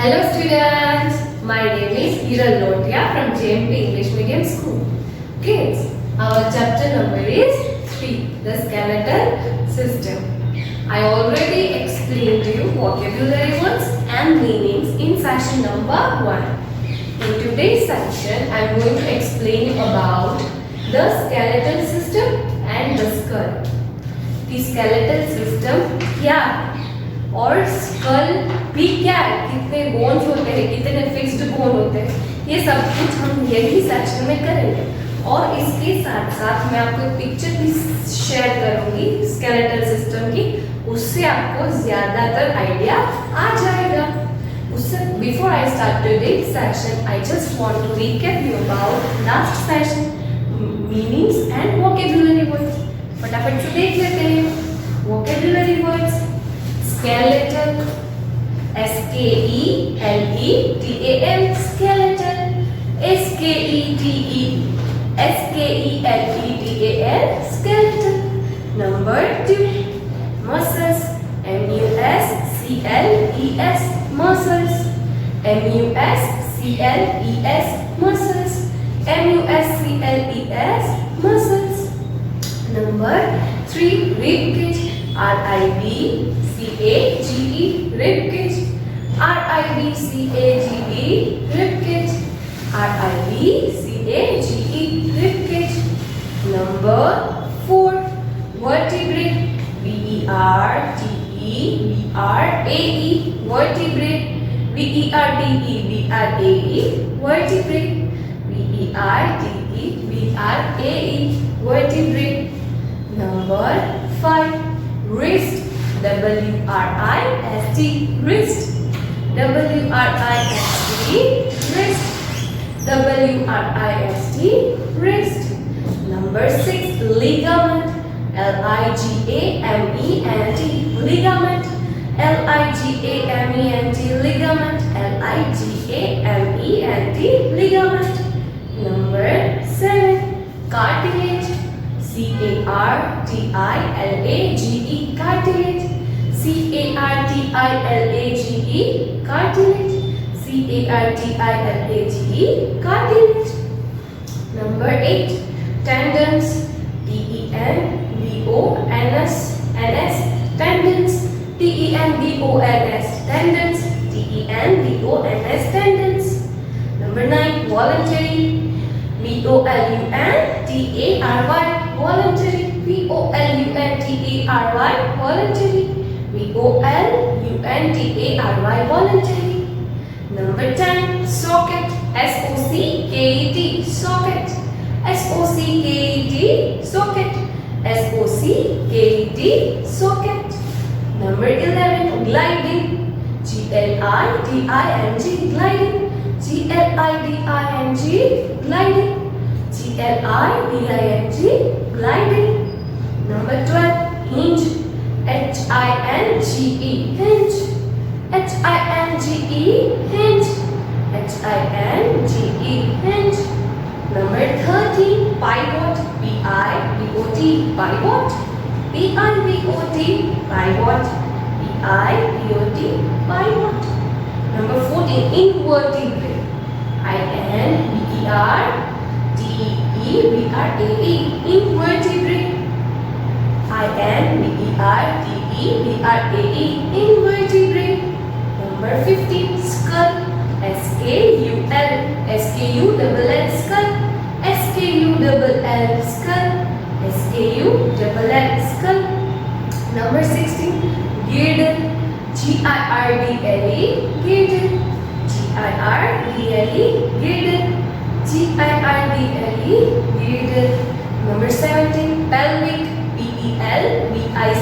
Hello students, my name is Hiral Lotia from JMP English Medium School. Kids, our chapter number is 3, the skeletal system. I already explained to you vocabulary words and meanings in session number 1. In today's section, I am going to explain about the skeletal system and the skull. The skeletal system क्या है और school भी क्या है, कितने bones होते हैं, कितने फिक्स्ड बोन होते हैं, ये सब कुछ हम यही सेक्शन में करेंगे. और इसके साथ साथ मैं आपको एक पिक्चर भी शेयर करूंगी स्केलेटल सिस्टम की, उससे आपको ज्यादातर आइडिया आ जाएगा. उससे before I start today's session I just want to recap you about last session meanings and vocabulary words. फटाफट से देख लेते हैं. Vocabulary words skeletal, skeletal, skeletal, skeletal, skeletal. Number 2, muscles, muscles, muscles, muscles, muscles, muscles. Number 3, rib cage, ribcage, ribcage, ribcage, ribcage, ribcage, ribcage. Number 4, vertebrae, vertebrae, vertebrae, vertebrae, vertebrae. Number 5, wrist, wrist, wrist, wrist, wrist. Number 6, ligament, ligament, ligament, ligament, ligament, ligament. Number 7, cartilage, cartilage, cartilage, cartilage, cartilage, cartilage. Number 8, tendons, tendons, tendons, tendons, tendons. Number 9, voluntary, voluntary, voluntary, voluntary, voluntary. Number 10, socket, socket, socket, socket, socket. Number 11, gliding, gliding, gliding, gliding, gliding. Number 12, hinge, hinge, hinge, hinge. Number 13, pivot, pivot, pivot, pivot, pivot. Number 14, invertebrate, invertebrate, invertebrate, invertebrate. Number 15, skull, skull, skull, skull. Number 16, girdle, girdle, girdle, girdle. Number 17, pelvic, pelvic, pelvic,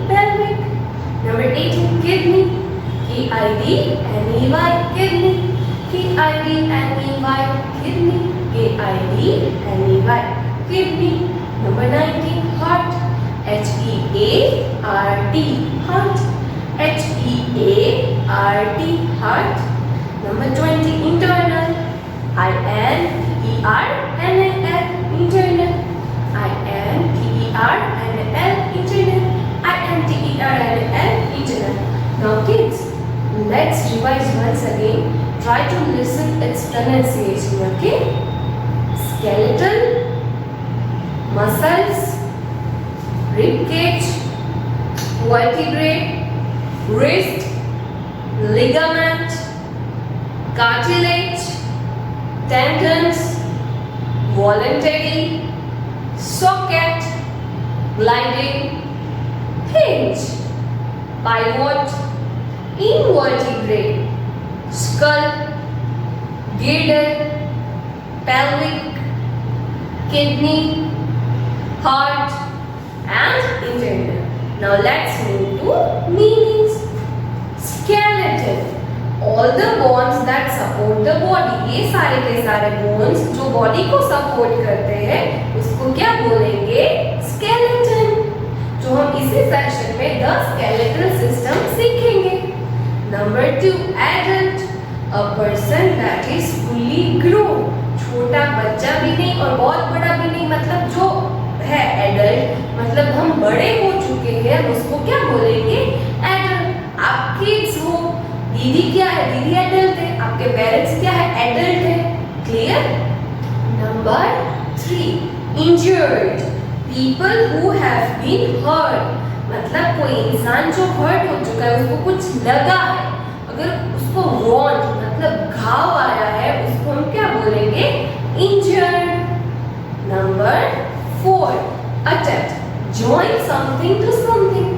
pelvic. Number 18, kidney, kidney, kidney, kidney. Number 19, heart, heart, heart. Number 20, internal, internal, internal, internal. each other. Now kids, let's revise once again. Try to listen its pronunciation, okay? Skeletal, muscles, rib cage, vertebrae, wrist, ligament, cartilage, tendons, voluntary, socket, gliding, hinge, pivot, invertebrate, skull, girdle, pelvic, kidney, heart and intestine. Now let's move to meanings. Skeleton, all the bones that support the body. ये सारे के सारे bones जो body को support करते हैं उसको क्या बोलेंगे? Skeleton. जो हम इसी सेक्शन में the skeletal system सीखेंगे. Number 2, adult, a person that is fully grown. छोटा बच्चा भी नहीं और बहुत बड़ा भी नहीं, मतलब जो है adult, मतलब हम बड़े हो चुके हैं, उसको क्या बोलेंगे? Adult. आप kids हो, दीदी क्या है? दीदी adult है, आपके पेरेंट्स क्या है? Adult है. Clear? Number 3, injured, people who have been hurt. मतलब कोई इंसान जो हर्ट हो चुका है, उसको कुछ लगा है, अगर उसको wound मतलब घाव आया है, उसको हम क्या बोलेंगे? Injured. Number 4, attach, join something to something.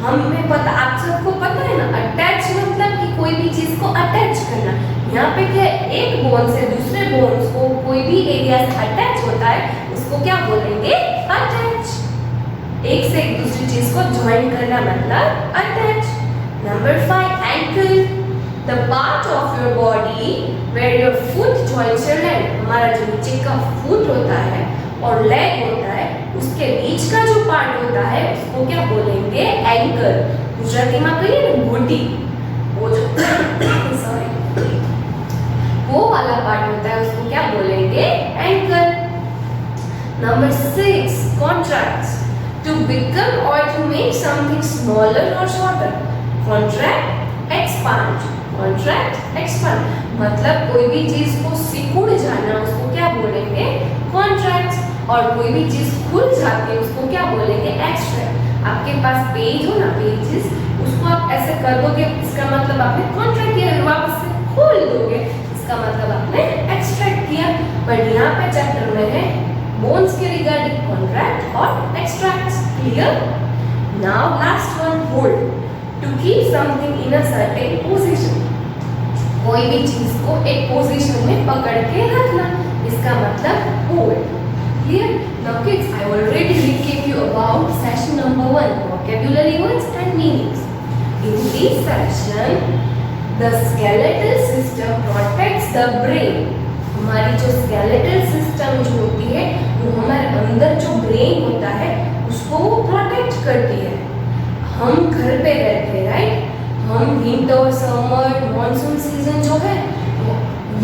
हमें पता, आप सबको पता है ना, अटैच मतलब कि कोई भी चीज को अटैच करना. यहाँ पे क्या है? एक बोन से दूसरे बोन्स को कोई भी एरिया से अटैच होता है, उसको क्या बोलेंगे? अटैच. एक से एक दूसरी चीज को ज्वाइन करना मतलब attach. Number 5, ankle, the part of your body where your foot joints your leg. हमारा जो नीचे का फुट होता है और लेग होता है, उसके बीच का जो पार्ट होता है उसको क्या बोलेंगे? एंकल. गुजराती में कहिए ना घोटी, वो जो सॉरी वो वाला पार्ट होता है उसको क्या बोलेंगे? Ankle. Number 6, contracts, to become or to make something smaller or shorter. Contract, expand. Contract, expand. मतलब कोई भी चीज को सिकुड़ जाना उसको क्या बोलेंगे? Contract. और कोई भी चीज खुल जाती है उसको क्या बोलेंगे? Extract. आपके पास पेज हो ना, पेजेस, उसको आप ऐसे कर दोगे, इसका मतलब आपने कॉन्ट्रैक्ट किया. वापस से खोल दोगे, इसका मतलब आपने एक्सट्रैक्ट किया. बट यहाँ पे चैप्टर में है बोन्स के रिगार्डिंग कॉन्ट्रैक्ट और extracts. Clear? Now last one, hold, to keep something in a certain position. कोई भी चीज को एक पोजीशन में पकड़ के रखना, इसका मतलब hold. Clear? Now kids, I already gave you about session number 1, vocabulary words and meanings. In this section, the skeletal system protects the brain. हमारी जो skeletal system जो होती है वो हमारे अंदर जो brain होता है उसको वो protect करती है. हम घर पे रहते हैं, राइट? हम विंटर, समर, मॉनसून सीजन जो है,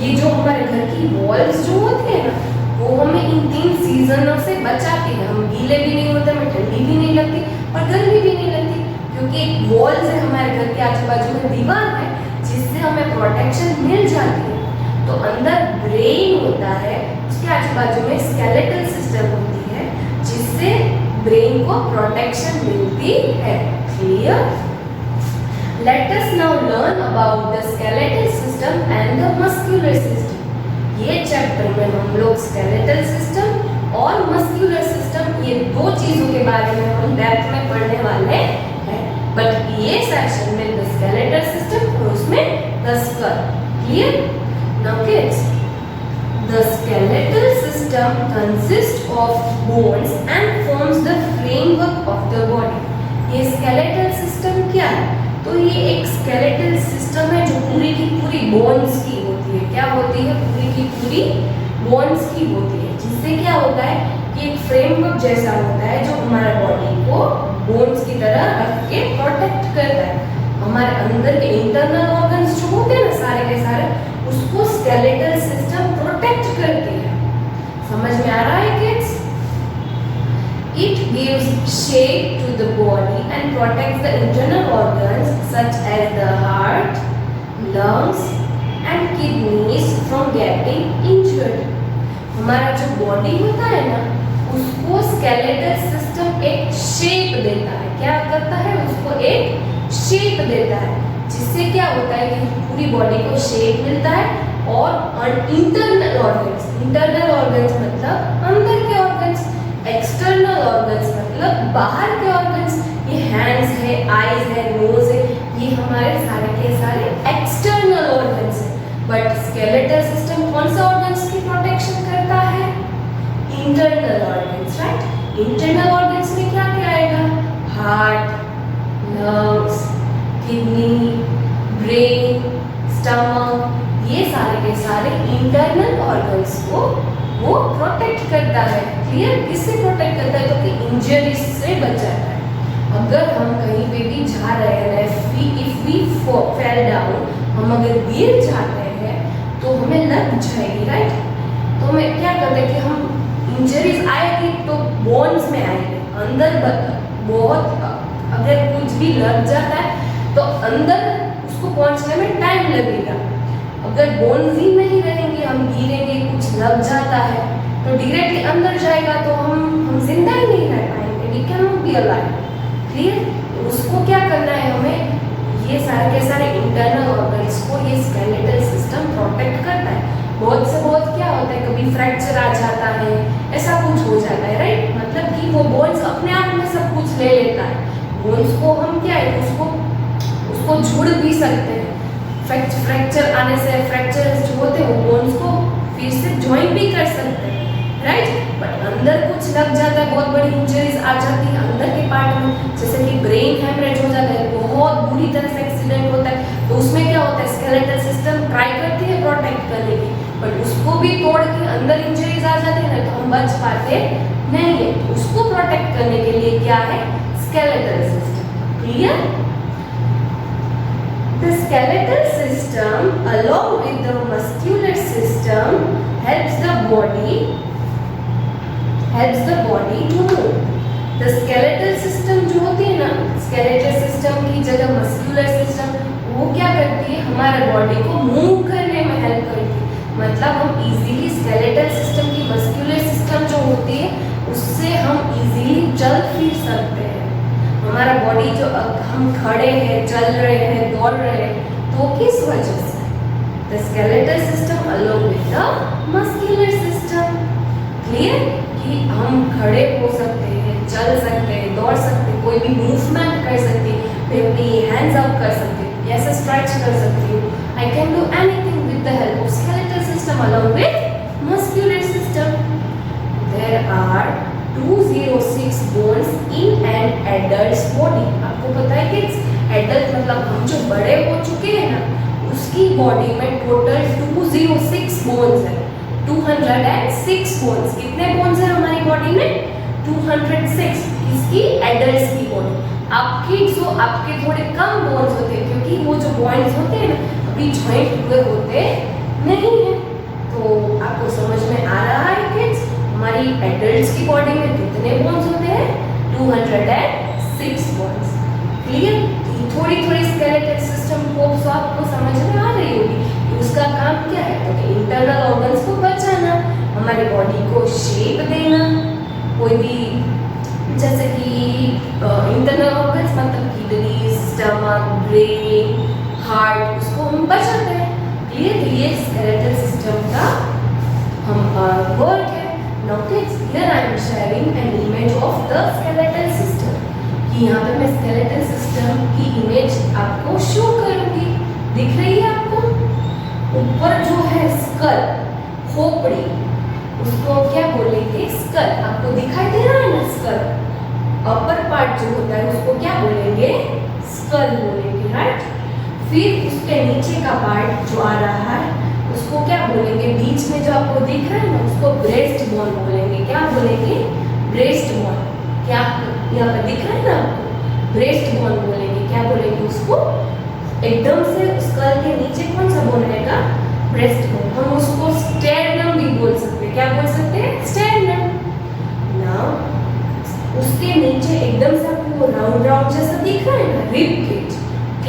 ये जो हमारे घर की वॉल्स जो होती है ना, वो हमें इन 3 सीजनों से बचाती है. हम गीले भी नहीं होते, हमें ठंडी भी नहीं लगती और गर्मी भी नहीं लगती, क्योंकि एक वॉल्स है हमारे घर के आजू बाजू में, दीवार है जिससे हमें प्रोटेक्शन मिल जाती है. तो अंदर ब्रेन होता है, उसके आजू बाजू में स्केलेटल सिस्टम होती है जिससे ब्रेन को प्रोटेक्शन मिलती है. Clear? Let us now learn about the skeletal system and the muscular system. ये चैप्टर में हम लोग स्केलेटल सिस्टम और मस्कुलर सिस्टम, ये दो चीजों के बारे में हम डेप्थ में पढ़ने वाले हैं. बट ये सेक्शन में द स्केलेटल सिस्टम और उसमें the skull. Clear? Now kids, the skeletal system consist of bones and forms the framework of the body. ये स्केलेटल सिस्टम क्या है? तो ये एक स्केलेटल सिस्टम है जो पूरी की पूरी बोन्स की होती है. क्या होती है? पूरी की पूरी बोन्स की होती है, जिससे क्या होता है कि एक फ्रेमवर्क जैसा होता है जो हमारे बॉडी को बोन्स की तरह रख के प्रोटेक्ट करता है. हमारे अंदर के इंटरनल ऑर्गन्स जो होते हैं ना सारे के सारे, उसको स्केलेटल सिस्टम प्रोटेक्ट करती है. समझ में आ रहा है kids? It gives shape to the body and protects the internal organs lungs and kidneys from getting injured. हमारा जो बॉडी होता है ना, उसको स्केलेटल सिस्टम एक शेप देता है। क्या करता है? उसको एक शेप देता है, जिससे क्या होता है कि पूरी बॉडी को शेप मिलता है। और इंटरनल ऑर्गन्स मतलब अंदर के ऑर्गन्स, एक्सटर्नल ऑर्गन्स मतलब बाहर के ऑर्गन्स। ये हैंड्स है, आईज है, नोज है, ये हमारे सारे के सारे एक्सटर्नल ऑर्गन्स है। बट स्केलेटल सिस्टम कौन सा ऑर्गन्स की प्रोटेक्शन करता है? Internal organs, right. Internal organs में क्या क्या आएगा? Heart, lungs, kidney, brain, stomach, ये सारे के सारे इंटरनल ऑर्गन्स को वो प्रोटेक्ट करता है। क्लियर? किससे प्रोटेक्ट करता है? तो कि इंजरीज से बचाता है। अगर हम कहीं पे भी जा रहे हैं, इफ वी फेल डाउन, हम अगर गिर जाते हैं तो हमें लग जाएगी, राइट। तो हमें क्या करते हैं कि हम इंजरीज आएगी तो बोन्स में आएगी, अंदर बहुत, अगर कुछ भी लग जाता है तो अंदर उसको पहुंचने में टाइम लगेगा। अगर बोन्स ही नहीं रहेंगे, हम गिरेंगे, कुछ लग जाता है तो डायरेक्टली अंदर जाएगा, तो हम जिंदा ही नहीं रह पाएंगे। We can not be alive. Clear? उसको क्या करना है हमें? ये सारे के सारे इंटरनल ऑर्गन्स को ये स्केलेटल सिस्टम प्रोटेक्ट करता है। बहुत से बहुत क्या होता है, कभी फ्रैक्चर आ जाता है, ऐसा कुछ हो जाता है, राइट। मतलब कि वो बोन्स अपने आप में सब कुछ ले लेता है। बोन्स को हम क्या है, उसको जोड़ भी सकते हैं। फ्रैक्चर आने से, फ्रैक्चर जो होते हैं वो बोन्स को फिर से ज्वाइन भी कर सकते हैं, राइट। बट अंदर कुछ लग जाता है, बहुत बड़ी इंजरीज आ जाती है अंदर के पार्ट में, जैसे कि ब्रेन हेमरेज हो जाता है, बहुत बुरी तरह से एक्सीडेंट होता है, तो उसमें क्या होता है, स्केलेटल सिस्टम ट्राई करती है प्रोटेक्ट करने की, बट उसको भी तोड़ के अंदर इंजरीज आ जाती है ना, तो हम बच पाते नहीं है। तो उसको प्रोटेक्ट करने के लिए क्या है? Skeletal system. Clear? The skeletal system, along with the muscular system, helps the body to move. The skeletal system जो होती है ना, skeletal system की जगह muscular system, वो क्या करती है? हमारे बॉडी को मूव करने में हेल्प करती है। मतलब हम इजीली skeletal system की muscular system जो होती है, उससे हम इजीली चल फिर सकते हैं। हमारा बॉडी जो हम खड़े हैं, चल रहे हैं, दौड़ रहे हैं, तो किस वजह से? The skeletal system along with the muscular system. Clear? कि हम खड़े हो सकते हैं, चल सकते हैं, दौड़ सकते हैं, कोई भी मूवमेंट कर सकते हैं, मैं अपनी हैंड्स अप कर सकती हूँ, ऐसे स्ट्रेच कर सकती हूँ। I can do anything with the help of skeletal system along with muscular system. There are 206 bones in an adult's body। आपको पता है कि एडल्ट मतलब हम जो बड़े हो चुके हैं ना, उसकी बॉडी में टोटल 206 बोन्स है। 206 बोन्स। कितने बोन्स है हमारी बॉडी में? 206। इसकी एडल्ट्स की बॉडी। आपकी जो आपके थोड़े कम बोन्स होते हैं, क्योंकि वो जो बॉन्स होते हैं ना, अभी जॉइंट हुए होते नहीं है। तो आपको समझ में आ रहा है किड्स, हमारी एडल्ट्स की बॉडी में कितने बोन्स होते हैं? 206 बोन्स। क्लियर? थोड़ी थोड़ी स्केलेटल सिस्टम को आपको समझ में आ रही होगी कि उसका काम क्या है। तो इंटरनल ऑर्गन्स को बचाना, हमारी बॉडी को शेप देना, कोई भी जैसे कि इंटरनल ऑर्गन्स मतलब किडनी, स्टमक, ब्रेन, हार्ट, उसको हम बचाते हैं। क्लियर? तो ये स्केलेटल सिस्टम का हम वर्क है। Now kids, here I am sharing an image of the skeletal system। कि यहाँ पे मैं skeletal system की इमेज आपको शो करूँगी। दिख रही है आपको? ऊपर जो है स्कल, खोपड़ी, उसको क्या बोलेंगे? स्कल। आपको दिखाई दे रहा है ना स्कल? अपर पार्ट जो होता है उसको क्या बोलेंगे? स्कल बोलेंगे, राइट। फिर उसके नीचे का पार्ट जो आ रहा है उसको क्या बोलेंगे? बीच में जो आपको दिख रहा है ना, उसको ब्रेस्ट बोन बोलेंगे। क्या बोलेंगे? Breast bone. क्या यहाँ पर दिख रहा है ना आपको? ब्रेस्ट बोन बोलेंगे। क्या बोलेंगे उसको? एकदम से स्कल के नीचे कौन सा बोन रहेगा? Breast bone. हम उसको स्टेर्नम भी बोल सकते हैं। क्या बोल सकते हैं? स्टेर्नम। नाउ उसके नीचे एकदम से आपको राउंड राउंड जैसा दिख रहा है ना, rib cage.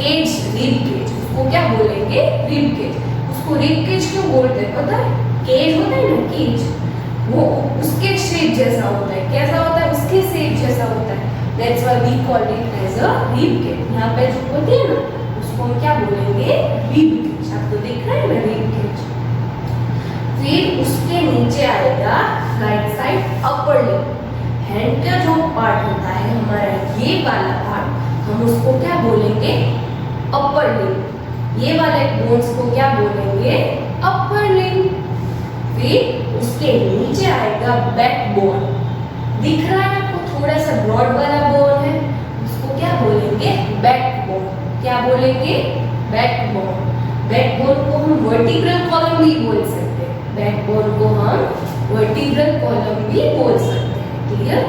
Cage, rib cage, उसको क्या बोलेंगे, रिब केज। उसको रिब केज क्यों बोलते हैं पता है? केज होता है ना, केज, वो उसके शेप जैसा होता है। कैसा होता है? उसके शेप जैसा होता है। That's why we call it as a rib cage. यहाँ पे जो होती है ना, उसको हम क्या बोलेंगे, रिब केज। आपको दिख रहा है ना, रिब केज। फिर उसके नीचे आएगा right side upper lip. Hand का जो पार्ट होता है हमारा, ये वाला पार्ट, हम उसको क्या बोलेंगे, अपर लिप। ये वाले बोन्स को क्या बोलेंगे, अपर लिप। फिर उसके नीचे आएगा बैक बोन। दिख रहा है आपको, थोड़ा सा ब्रॉड वाला बोन है, उसको क्या बोलेंगे, बैक बोन। क्या बोलेंगे, बैक बोन। बैक बोन को हम वर्टिब्रल कॉलम भी बोल सकते हैं। बैक बोन को हम वर्टिब्रल कॉलम भी बोल सकते हैं। क्लियर?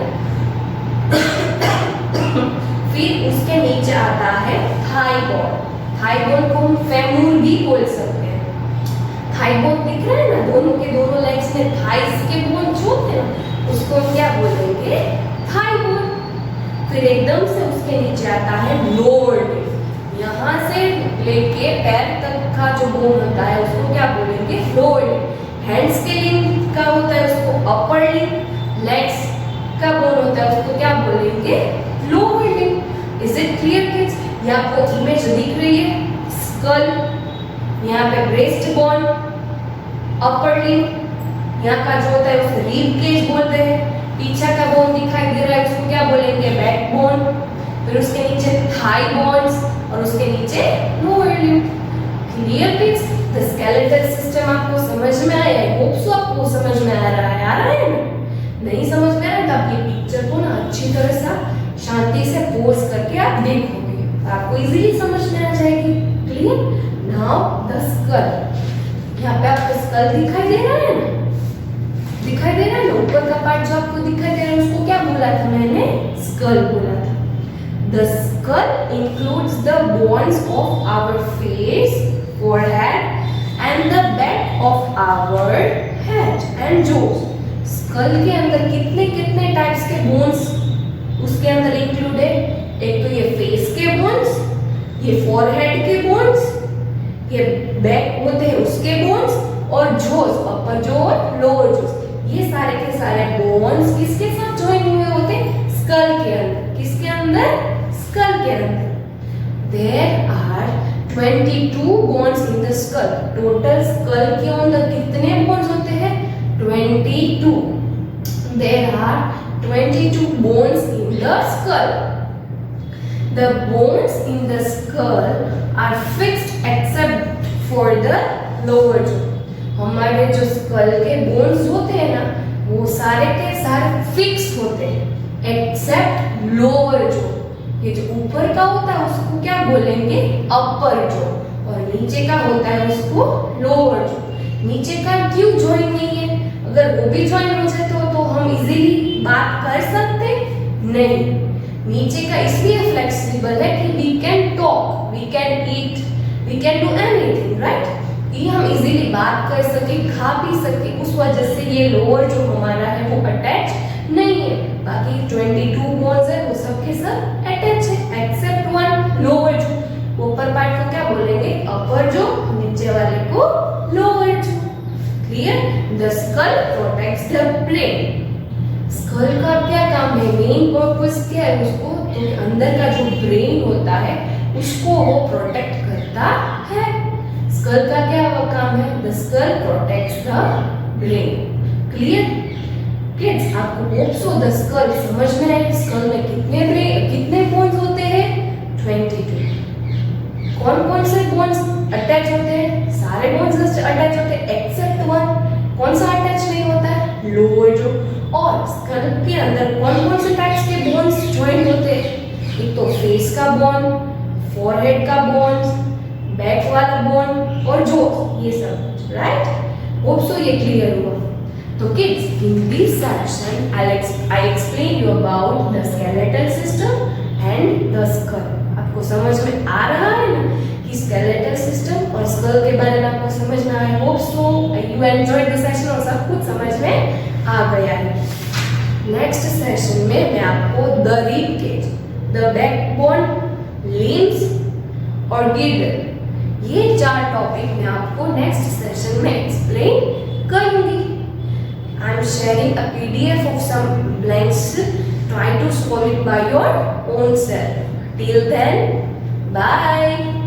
फिर उसके नीचे आता है थाई बोन। थाई बोन को हम फेमूर भी बोल सकते हैं। थाई बोन दिख रहा है ना, दोनों के दोनों लेग्स में थाइस के बोन जो होते हैं ना, उसको हम क्या बोलेंगे, थाई बोन। फिर एकदम से उसके नीचे आता है लोअर लिप। यहाँ से लेके पैर तक का जो बोन होता है उसको क्या बोलेंगे, लोअर लिप। हैंड्स के लिंक का होता है उसको अपर लिप। लेग्स का बोन होता है उसको क्या बोलेंगे, lower lip. Is it clear kids? ये आपको इमेज दिख रही है, स्कल, यहाँ पे ब्रेस्ट बोन, अपर लिप, यहाँ का जो होता है उसको रिब केज बोलते हैं। पीछे का बोन दिखाई दे रहा है उसको क्या बोलेंगे, बैक बोन। फिर उसके नीचे थाई बोन्स और उसके नीचे lower lip. Clear kids? The skeletal system आपको समझ में आया है? होप सो आपको समझ में आ रहा है ना? नहीं समझ में आ रहा है तो आप ये पिक्चर को ना अच्छी तरह से शांति से पोज करके आप देखोगे, आपको इजीली समझ में आ जाएगी। क्लियर? Now the skull. यहाँ पे आपको स्कल दिखाई दे रहा है ना, दिखाई दे रहा है ना, ऊपर का पार्ट जो आपको दिखाई दे रहा है उसको क्या बोला था मैंने, स्कल बोला था। The skull includes the bones of our face, forehead and the back of our head and jaws. Skull के अंदर कितने कितने टाइप्स के बोन्स उसके अंदर इंक्लूड है? एक तो ये फेस के बोन्स, ये फोरहेड के बोन्स, ये बैक होते हैं उसके बोन्स, और जोस, अपर जो और लोअर जोस, ये सारे के सारे बोन्स किसके साथ ज्वाइन हुए होते हैं, स्कल के अंदर। किसके अंदर? स्कल के अंदर। There are 22 bones in the skull. Total skull के अंदर कितने बोन्स होते हैं? 22। There are 22 bones in the skull. The bones in the skull are fixed except for the lower jaw. हमारे जो स्कल के बोन्स होते हैं ना, वो सारे के सारे फिक्स होते हैं एक्सेप्ट लोअर जॉ। ये जो ऊपर का होता है उसको क्या बोलेंगे, अपर जॉ, और नीचे का होता है उसको लोअर जॉ। नीचे का क्यों ज्वाइन नहीं है? अगर वो भी ज्वाइन हो जाए तो हम इजीली बात कर सकते नहीं। नीचे का इसलिए फ्लेक्सिबल है कि we can talk, we can eat, we can do anything, right? ये हम इजीली बात कर सके, खा पी सके, उस वजह से ये लोअर जो हमारा है वो अटैच नहीं है। बाकी 22 बोन्स है वो सब के सब अटैच है एक्सेप्ट वन, लोअर जो। ऊपर पार्ट को क्या बोलेंगे, अपर जो, नीचे वाले को lower jaw. Clear? The skull protects the brain. Skull का क्या काम है, मेन पर्पस क्या है उसको, तो अंदर का जो ब्रेन होता है उसको वो प्रोटेक्ट करता है। स्कल का क्या काम है, the skull protects the brain. Clear kids? आपको होप सो द स्कल समझ में आए। स्कल में कितने बोन्स होते हैं? 22। कौन कौन से बोन्स अटैच होते हैं? सारे बोन्स अटैच होते हैं एक्सेप्ट वन। कौन सा अटैच नहीं होता है? लोअर जो। और स्कल के अंदर कौन कौन से टाइप्स के बोन्स ज्वाइन होते हैं? एक तो फेस का बोन, फोरहेड का बोन, बैक वाला बोन और जो ये सब, राइट? होप सो ये क्लियर हुआ। तो kids, in this section I explain you about the skeletal system and the skull. आपको समझ में आ रहा है ना कि स्केलेटल सिस्टम और स्कल के बारे में आपको समझ में आया? Hope so you enjoyed the session और सब कुछ समझ में आ गया है। नेक्स्ट सेशन में मैं आपको the rib cage, the backbone, limbs और गिल्डल, ये 4 टॉपिक मैं आपको नेक्स्ट सेशन में एक्सप्लेन करूंगी। I am sharing a PDF of some blanks. Try to solve it by your own self. Till then, bye.